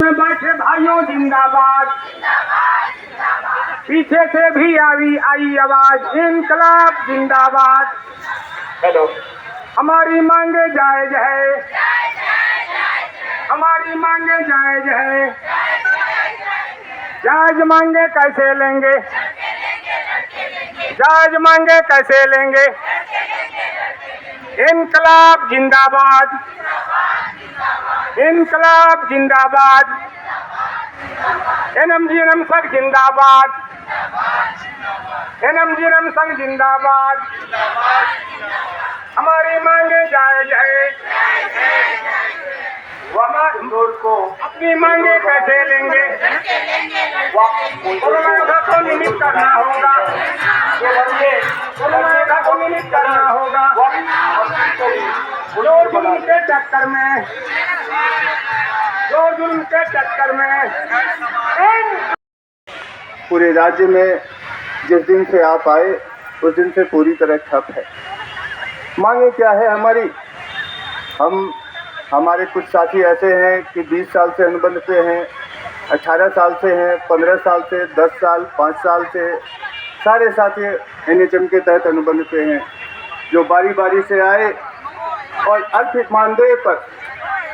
में बैठे भाइयों जिंदाबाद, पीछे से भी आई आवाज इनकलाब जिंदाबाद। हेलो, हमारी मांगे जायज है, हमारी मांगे जायज है। जायज मांगे कैसे लेंगे, जायज मांगे कैसे लेंगे। इनकलाब जिंदाबाद, इनकलाब जिंदाबाद। एनएमजीएनएम संघ जिंदाबाद, एनएमजीएनएम संघ जिंदाबाद। हमारी मांगे जायज है, मजदूर को अपनी मांगे कैसे लेंगे। कोरोना को निमित करना होगा, कोरोना को निमित करना होगा। जोर जुल्म के चक्कर में, जोर जुल्म के चक्कर में पूरे राज्य में जिस दिन से आप आए उस दिन से पूरी तरह ठप है। मांगे क्या है हमारी? हमारे कुछ साथी ऐसे हैं कि 20 साल से अनुबंध पे हैं, 18 साल से हैं, 15 साल से, 10 साल, 5 साल से। सारे साथी एनएचएम के तहत अनुबंध पे हैं, जो बारी बारी से आए और अर्थ मानदेय पर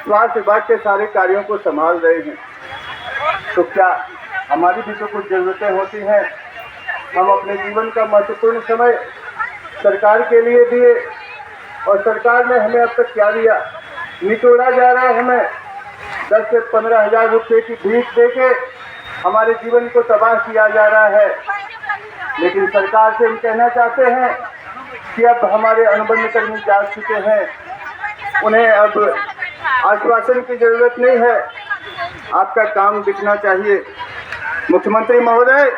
स्वास्थ्य विभाग के सारे कार्यों को संभाल रहे हैं। तो क्या हमारी भी तो कुछ ज़रूरतें होती हैं। हम अपने जीवन का महत्वपूर्ण समय सरकार के लिए दिए और सरकार ने हमें अब तक क्या दिया? निचोड़ा जा रहा है हमें। 10 से 15 हज़ार रुपये की भीख देके हमारे जीवन को तबाह किया जा रहा है। लेकिन सरकार से हम कहना चाहते हैं कि अब हमारे अनुबंध कर्मी जाग चुके हैं, उन्हें अब आश्वासन की जरूरत नहीं है, आपका काम दिखना चाहिए। मुख्यमंत्री महोदय,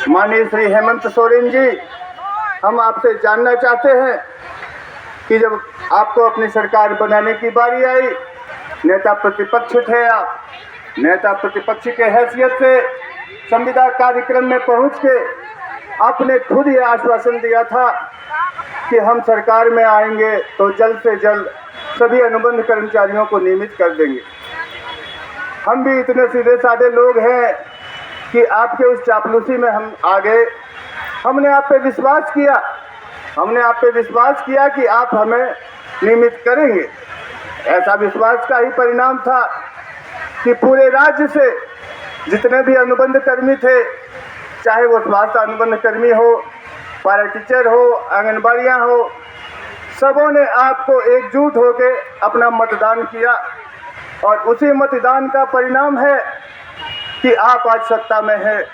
माननीय श्री हेमंत सोरेन जी, हम आपसे जानना चाहते हैं कि जब आपको अपनी सरकार बनाने की बारी आई, नेता प्रतिपक्ष थे आप, नेता प्रतिपक्ष के हैसियत से संविदा कार्यक्रम में पहुंच के आपने खुद ये आश्वासन दिया था कि हम सरकार में आएंगे तो जल्द से जल्द सभी अनुबंध कर्मचारियों को नियमित कर देंगे। हम भी इतने सीधे साधे लोग हैं कि आपके उस चापलूसी में हम आ गए। हमने आप पे विश्वास किया, हमने आप पे विश्वास किया कि आप हमें नियमित करेंगे। ऐसा विश्वास का ही परिणाम था कि पूरे राज्य से जितने भी अनुबंध कर्मी थे, चाहे वो स्वास्थ्य अनुबंध कर्मी हो, पैरा टीचर हो, आंगनबाड़ियाँ हो, सबों ने आपको एकजुट होकर अपना मतदान किया और उसी मतदान का परिणाम है कि आप आज सत्ता में हैं,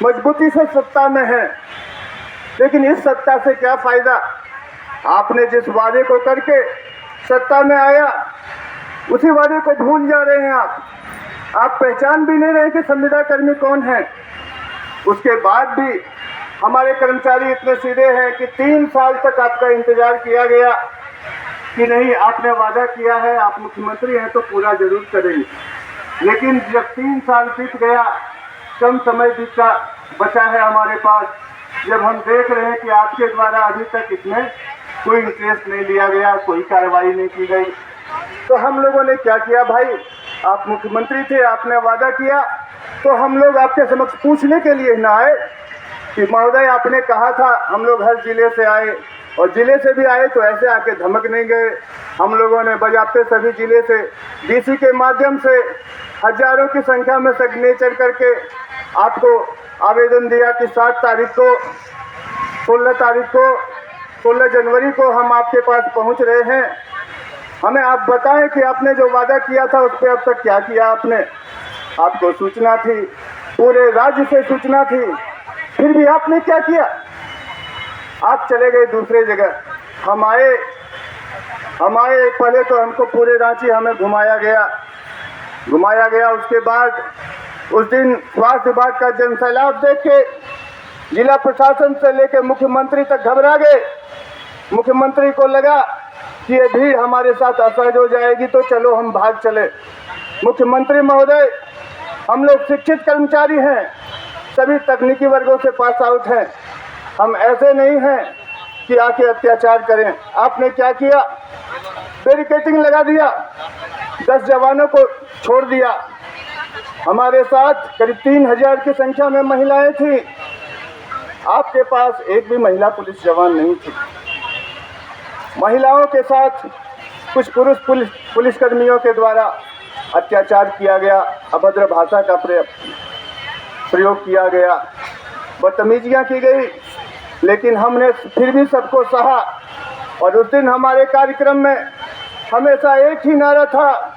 मजबूती से सत्ता में हैं। लेकिन इस सत्ता से क्या फ़ायदा? आपने जिस वादे को करके सत्ता में आया, उसी वादे को भूल जा रहे हैं आप पहचान भी नहीं रहे कि संविदा कर्मी कौन है। उसके बाद भी हमारे कर्मचारी इतने सीधे हैं कि 3 साल तक आपका इंतज़ार किया गया कि नहीं, आपने वादा किया है, आप मुख्यमंत्री हैं तो पूरा जरूर करेंगे। लेकिन जब 3 साल बीत गया, कम समय बीता बचा है हमारे पास, जब हम देख रहे हैं कि आपके द्वारा अभी तक इसमें कोई इंटरेस्ट नहीं लिया गया, कोई कार्रवाई नहीं की गई, तो हम लोगों ने क्या किया भाई? आप मुख्यमंत्री थे, आपने वादा किया, तो हम लोग आपके समक्ष पूछने के लिए ना आए कि महोदय आपने कहा था। हम लोग हर जिले से आए और जिले से भी आए तो ऐसे आके धमक नहीं गए। हम लोगों ने बजाते सभी जिले से डीसी के माध्यम से हजारों की संख्या में सिग्नेचर करके आपको आवेदन दिया कि 7 तारीख को, 16 जनवरी को हम आपके पास पहुंच रहे हैं। हमें आप बताएं कि आपने जो वादा किया था उस पर अब तक क्या किया आपने? आपको सूचना थी, पूरे राज्य से सूचना थी, फिर भी आपने क्या किया? आप चले गए दूसरे जगह। हम आए, पहले तो हमको पूरे रांची हमें घुमाया गया। उसके बाद उस दिन स्वास्थ्य विभाग का जनसैलाब देख के जिला प्रशासन से लेकर मुख्यमंत्री तक घबरा गए। मुख्यमंत्री को लगा कि ये भीड़ हमारे साथ असहज हो जाएगी तो चलो हम भाग चले। मुख्यमंत्री महोदय, हम लोग शिक्षित कर्मचारी हैं, सभी तकनीकी वर्गों से पास आउट हैं, हम ऐसे नहीं हैं कि आके अत्याचार करें। आपने क्या किया? बैरिकेडिंग लगा दिया, 10 जवानों को छोड़ दिया, हमारे साथ करीब 3000 की संख्या में महिलाएं थी। आपके पास एक भी महिला पुलिस जवान नहीं थी। महिलाओं के साथ कुछ पुरुष पुलिसकर्मियों के द्वारा अत्याचार किया गया, अभद्र भाषा का प्रयोग किया गया, बदतमीजियाँ की गई, लेकिन हमने फिर भी सबको सहा। और उस दिन हमारे कार्यक्रम में हमेशा एक ही नारा था,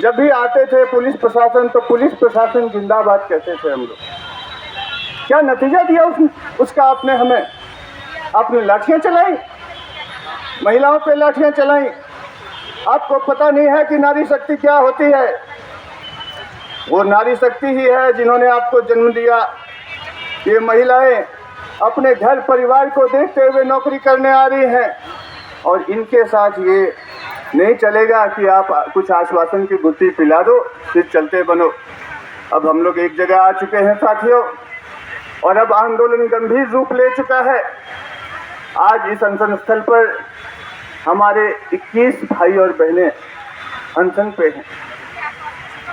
जब भी आते थे पुलिस प्रशासन तो पुलिस प्रशासन जिंदाबाद कहते थे हम लोग। क्या नतीजा दिया उसका आपने हमें? आपने लाठियाँ चलाई, महिलाओं पे लाठियाँ चलाई। आपको पता नहीं है कि नारी शक्ति क्या होती है। वो नारी शक्ति ही है जिन्होंने आपको जन्म दिया। ये महिलाएं अपने घर परिवार को देखते हुए नौकरी करने आ रही हैं, और इनके साथ ये नहीं चलेगा कि आप कुछ आश्वासन की गुत्थी पिला दो फिर चलते बनो। अब हम लोग एक जगह आ चुके हैं साथियों, और अब आंदोलन गंभीर रूप ले चुका है। आज इस अनशन स्थल पर हमारे 21 भाई और बहनें अनशन पे हैं,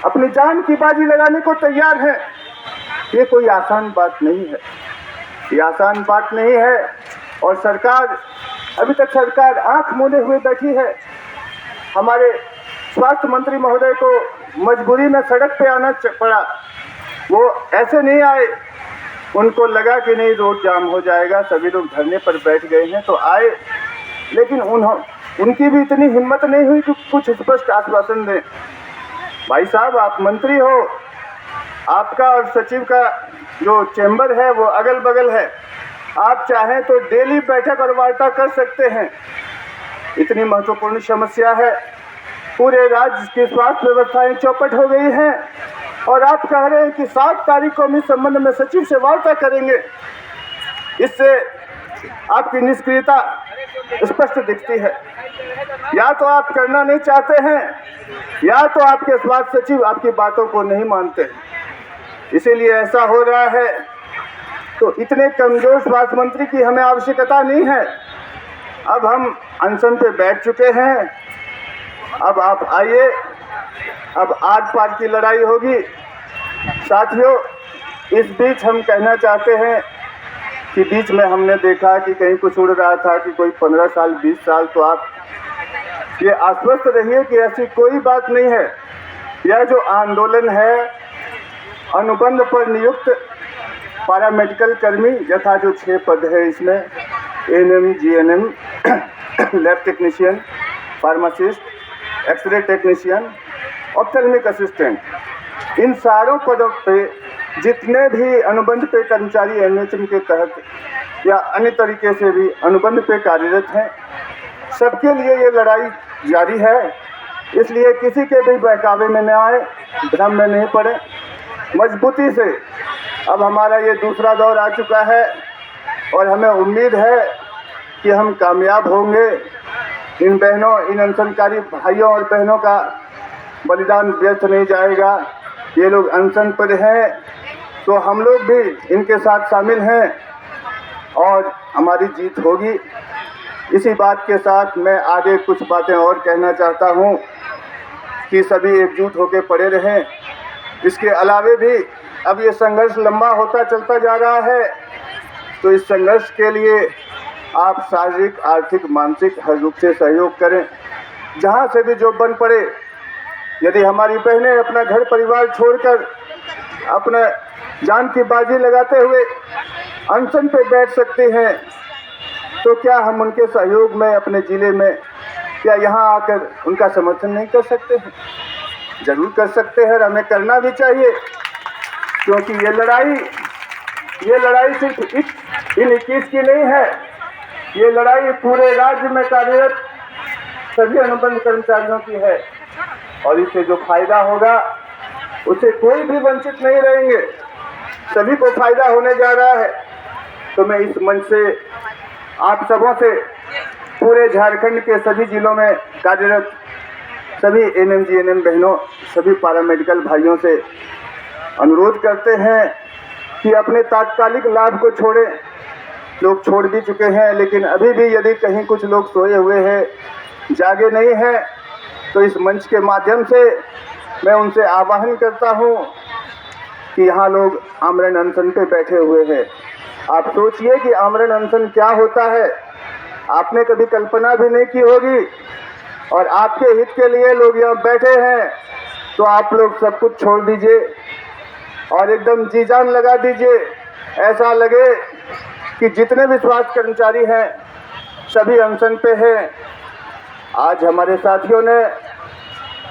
अपनी जान की बाजी लगाने को तैयार हैं। ये कोई आसान बात नहीं है, ये आसान बात नहीं है। और सरकार, अभी तक सरकार आंख मूंदे हुए बैठी है। हमारे स्वास्थ्य मंत्री महोदय को मजबूरी में सड़क पे आना पड़ा। वो ऐसे नहीं आए, उनको लगा कि नहीं रोड जाम हो जाएगा, सभी लोग धरने पर बैठ गए हैं तो आए, लेकिन उनकी भी इतनी हिम्मत नहीं हुई कि कुछ स्पष्ट आश्वासन दें। भाई साहब, आप मंत्री हो, आपका और सचिव का जो चैम्बर है वो अगल बगल है। आप चाहें तो डेली बैठक और वार्ता कर सकते हैं। इतनी महत्वपूर्ण समस्या है, पूरे राज्य की स्वास्थ्य व्यवस्थाएं चौपट हो गई हैं, और आप कह रहे हैं कि 7 तारीख को हम इस संबंध में सचिव से वार्ता करेंगे। इससे आपकी निष्क्रियता स्पष्ट दिखती है। या तो आप करना नहीं चाहते हैं, या तो आपके स्वास्थ्य सचिव आपकी बातों को नहीं मानते हैं, इसीलिए ऐसा हो रहा है। तो इतने कमजोर स्वास्थ्य मंत्री की हमें आवश्यकता नहीं है। अब हम अनशन पे बैठ चुके हैं, अब आप आइए, अब आर पार की लड़ाई होगी। साथियों, इस बीच हम कहना चाहते हैं कि बीच में हमने देखा कि कहीं कुछ उड़ रहा था कि कोई 15 साल 20 साल, तो आप ये आश्वस्त रहिए कि ऐसी कोई बात नहीं है। यह जो आंदोलन है, अनुबंध पर नियुक्त पैरामेडिकल कर्मी, यथा जो 6 पद है इसमें, ANM, GNM, lab technician, pharmacist, x ray technician, ophthalmic assistant, इन सारों पदों पे जितने भी अनुबंध पे कर्मचारी एनएचएम के तहत या अन्य तरीके से भी अनुबंध पे कार्यरत हैं, सबके लिए ये लड़ाई जारी है। इसलिए किसी के भी बहकावे में न आए, भ्रम में नहीं पड़े, मजबूती से। अब हमारा ये दूसरा दौर आ चुका है, और हमें उम्मीद है कि हम कामयाब होंगे। इन बहनों, इन अनशनकारी भाइयों और बहनों का बलिदान व्यर्थ नहीं जाएगा। ये लोग अनशन पर हैं, तो हम लोग भी इनके साथ शामिल हैं, और हमारी जीत होगी। इसी बात के साथ मैं आगे कुछ बातें और कहना चाहता हूँ कि सभी एकजुट होकर पड़े रहें। इसके अलावे भी अब ये संघर्ष लंबा होता चलता जा रहा है, तो इस संघर्ष के लिए आप शारीरिक, आर्थिक, मानसिक हर रूप से सहयोग करें, जहाँ से भी जो बन पड़े। यदि हमारी बहनें अपना घर परिवार छोड़कर अपना जान की बाजी लगाते हुए अनशन पे बैठ सकते हैं, तो क्या हम उनके सहयोग में अपने ज़िले में, क्या यहाँ आकर उनका समर्थन नहीं कर सकते हैं? ज़रूर कर सकते हैं, और हमें करना भी चाहिए, क्योंकि ये लड़ाई सिर्फ इन 21 की नहीं है, ये लड़ाई पूरे राज्य में कार्यरत सभी अनुबंध कर्मचारियों की है, और इससे जो फायदा होगा उससे कोई भी वंचित नहीं रहेंगे, सभी को फायदा होने जा रहा है। तो मैं इस मंच से आप सबों से, पूरे झारखंड के सभी जिलों में कार्यरत सभी एएनएम, जीएनएम बहनों, सभी पैरामेडिकल भाइयों से अनुरोध करते हैं कि अपने तात्कालिक लाभ को छोड़ें। लोग छोड़ भी चुके हैं, लेकिन अभी भी यदि कहीं कुछ लोग सोए हुए हैं, जागे नहीं हैं, तो इस मंच के माध्यम से मैं उनसे आह्वान करता हूँ कि यहाँ लोग आमरण अनशन पे बैठे हुए हैं। आप सोचिए कि आमरण अनशन क्या होता है, आपने कभी कल्पना भी नहीं की होगी, और आपके हित के लिए लोग यहाँ बैठे हैं। तो आप लोग सब कुछ छोड़ दीजिए और एकदम जी जान लगा दीजिए। ऐसा लगे कि जितने भी स्वास्थ्य कर्मचारी हैं सभी अनशन पे हैं। आज हमारे साथियों ने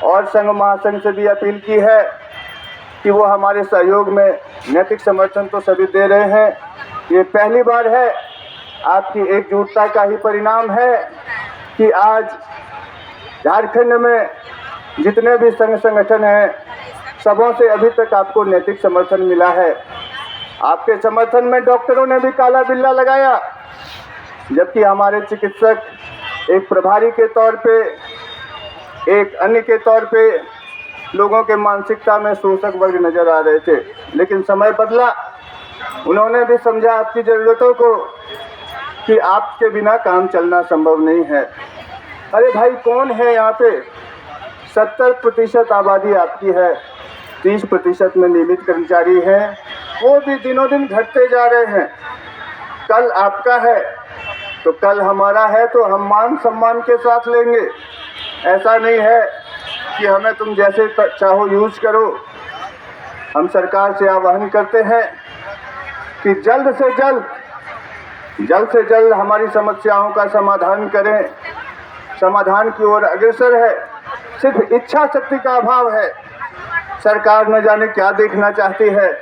और संघ महासंघ से भी अपील की है कि वो हमारे सहयोग में नैतिक समर्थन तो सभी दे रहे हैं। ये पहली बार है, आपकी एकजुटता का ही परिणाम है कि आज झारखंड में जितने भी संघ संगठन हैं सबों से अभी तक आपको नैतिक समर्थन मिला है। आपके समर्थन में डॉक्टरों ने भी काला बिल्ला लगाया, जबकि हमारे चिकित्सक एक प्रभारी के तौर पे, एक अन्य के तौर पे लोगों के मानसिकता में शोषक वर्ग नजर आ रहे थे। लेकिन समय बदला, उन्होंने भी समझा आपकी ज़रूरतों को कि आपके बिना काम चलना संभव नहीं है। अरे भाई, कौन है यहाँ पे? 70% आबादी आपकी है, 30% में नियमित कर्मचारी हैं, वो भी दिनों दिन घटते जा रहे हैं। कल आपका है तो कल हमारा है, तो हम मान सम्मान के साथ लेंगे। ऐसा नहीं है कि हमें तुम जैसे चाहो यूज करो। हम सरकार से आह्वान करते हैं कि जल्द से जल्द हमारी समस्याओं का समाधान करें। समाधान की ओर अग्रसर है, सिर्फ इच्छा शक्ति का अभाव है। सरकार न जाने क्या देखना चाहती है।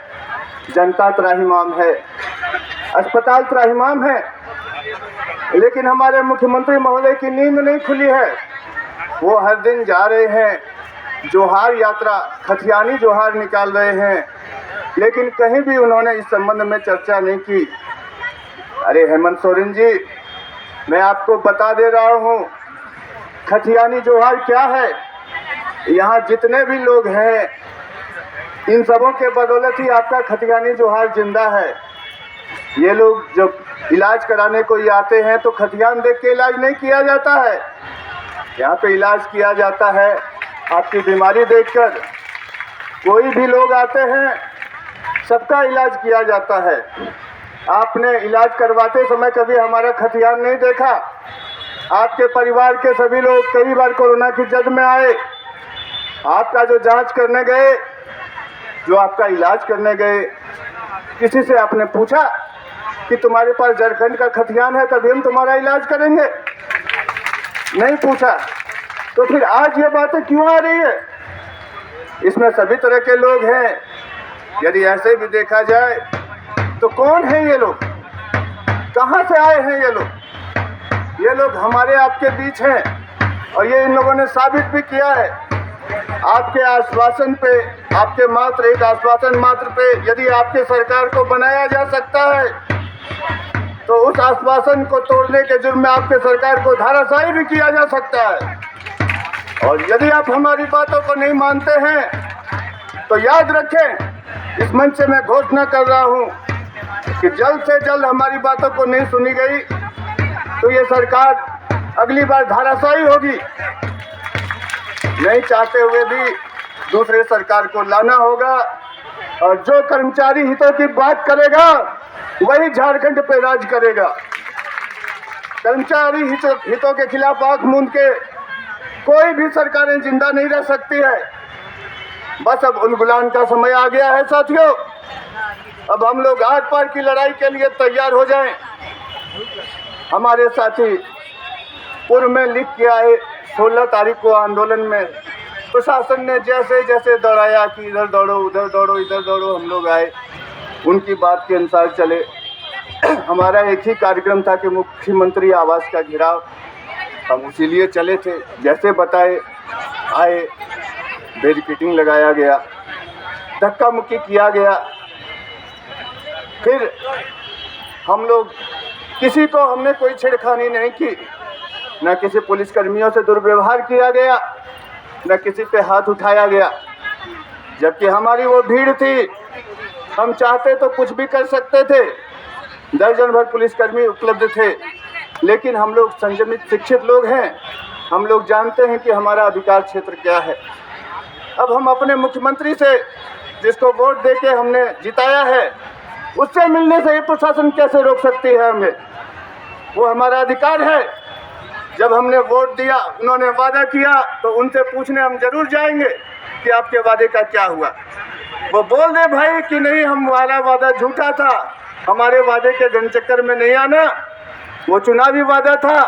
जनता त्राहिमाम है, अस्पताल त्राहिमाम है, लेकिन हमारे मुख्यमंत्री महोदय की नींद नहीं खुली है। वो हर दिन जा रहे हैं, जोहार यात्रा, खतियानी जोहार निकाल रहे हैं, लेकिन कहीं भी उन्होंने इस संबंध में चर्चा नहीं की। अरे हेमंत सोरेन जी, मैं आपको बता दे रहा हूँ खतियानी जोहार क्या है। यहाँ जितने भी लोग हैं, इन सबों के बदौलत ही आपका खतियानी जोहार जिंदा है। ये लोग जब इलाज कराने को ही आते हैं तो खतियान देख के इलाज नहीं किया जाता है, यहाँ पे इलाज किया जाता है आपकी बीमारी देखकर। कोई भी लोग आते हैं, सबका इलाज किया जाता है। आपने इलाज करवाते समय कभी हमारा खतियान नहीं देखा। आपके परिवार के सभी लोग कई बार कोरोना की जद में आए, आपका जो जांच करने गए, जो आपका इलाज करने गए, किसी से आपने पूछा कि तुम्हारे पास झारखंड का खतियान है तभी हम तुम्हारा इलाज करेंगे? नहीं पूछा। तो फिर आज ये बातें क्यों आ रही है? इसमें सभी तरह के लोग हैं। यदि ऐसे भी देखा जाए तो कौन है ये लोग, कहाँ से आए हैं ये लोग? ये लोग हमारे आपके बीच हैं, और ये इन लोगों ने साबित भी किया है। आपके आश्वासन पे, आपके मात्र एक आश्वासन मात्र पे यदि आपके सरकार को बनाया जा सकता है, तो उस आश्वासन को तोड़ने के जुर्म में आपके सरकार को धराशायी भी किया जा सकता है। और यदि आप हमारी बातों को नहीं मानते हैं तो याद रखें, इस मंच से मैं घोषणा कर रहा हूं कि जल्द से जल्द हमारी बातों को नहीं सुनी गई तो ये सरकार अगली बार धराशायी होगी। नहीं चाहते हुए भी दूसरे सरकार को लाना होगा, और जो कर्मचारी हितों की बात करेगा वही झारखंड पे राज करेगा। कर्मचारी हितों के खिलाफ आंख मूंद के कोई भी सरकारें जिंदा नहीं रह सकती है। बस अब उलगुलान का समय आ गया है साथियों। अब हम लोग आर पार की लड़ाई के लिए तैयार हो जाएं। हमारे साथी पूर्व में लिख के आए, 16 तारीख को आंदोलन में प्रशासन ने जैसे जैसे दौड़ाया कि इधर दौड़ो, उधर दौड़ो, इधर दौड़ो, हम लोग आए, उनकी बात के अनुसार चले। हमारा एक ही कार्यक्रम था कि मुख्यमंत्री आवास का घेराव, हम इसीलिए चले थे। जैसे बताए आए, बैरिकेडिंग लगाया गया, धक्का मुक्की किया गया। फिर हम लोग, किसी को हमने कोई छेड़खानी नहीं की, न किसी पुलिसकर्मियों से दुर्व्यवहार किया गया, न किसी पे हाथ उठाया गया। जबकि हमारी वो भीड़ थी, हम चाहते तो कुछ भी कर सकते थे। दर्जन भर पुलिसकर्मी उपलब्ध थे, लेकिन हम लोग संयमित शिक्षित लोग हैं। हम लोग जानते हैं कि हमारा अधिकार क्षेत्र क्या है। अब हम अपने मुख्यमंत्री से, जिसको वोट देके हमने जिताया है, उससे मिलने से ये प्रशासन कैसे रोक सकती है हमें? वो हमारा अधिकार है। जब हमने वोट दिया, उन्होंने वादा किया, तो उनसे पूछने हम जरूर जाएंगे कि आपके वादे का क्या हुआ। वो बोल दे भाई कि नहीं, हमारा वादा झूठा था, हमारे वादे के घन चक्कर में नहीं आना, वो चुनावी वादा था,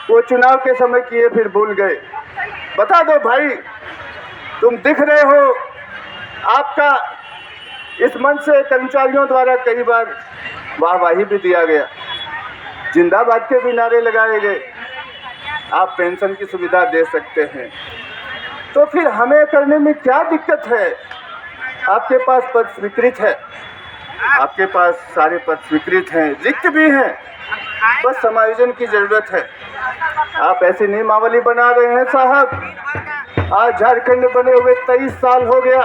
वो चुनाव के समय किए फिर भूल गए। बता दो भाई, तुम दिख रहे हो, आपका इस मंच से कर्मचारियों द्वारा कई बार वाहवाही भी दिया गया, जिंदाबाद के भी नारे लगाए गए, आप पेंशन की सुविधा दे सकते हैं, तो फिर हमें करने में क्या दिक्कत है? आपके पास पद स्वीकृत है, आपके पास सारे पद स्वीकृत हैं, रिक्त भी हैं, बस समायोजन की जरूरत है। आप ऐसी नियमावली बना रहे हैं साहब। आज झारखंड बने हुए 23 साल हो गया,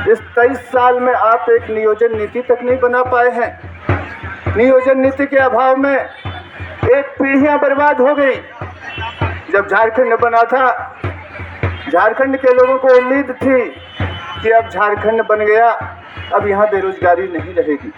इस 23 साल में आप एक नियोजन नीति तक नहीं बना पाए हैं। नियोजन नीति के अभाव में एक पीढ़ियां बर्बाद हो गई। जब झारखंड बना था, झारखंड के लोगों को उम्मीद थी कि अब झारखंड बन गया, अब यहाँ बेरोजगारी नहीं रहेगी।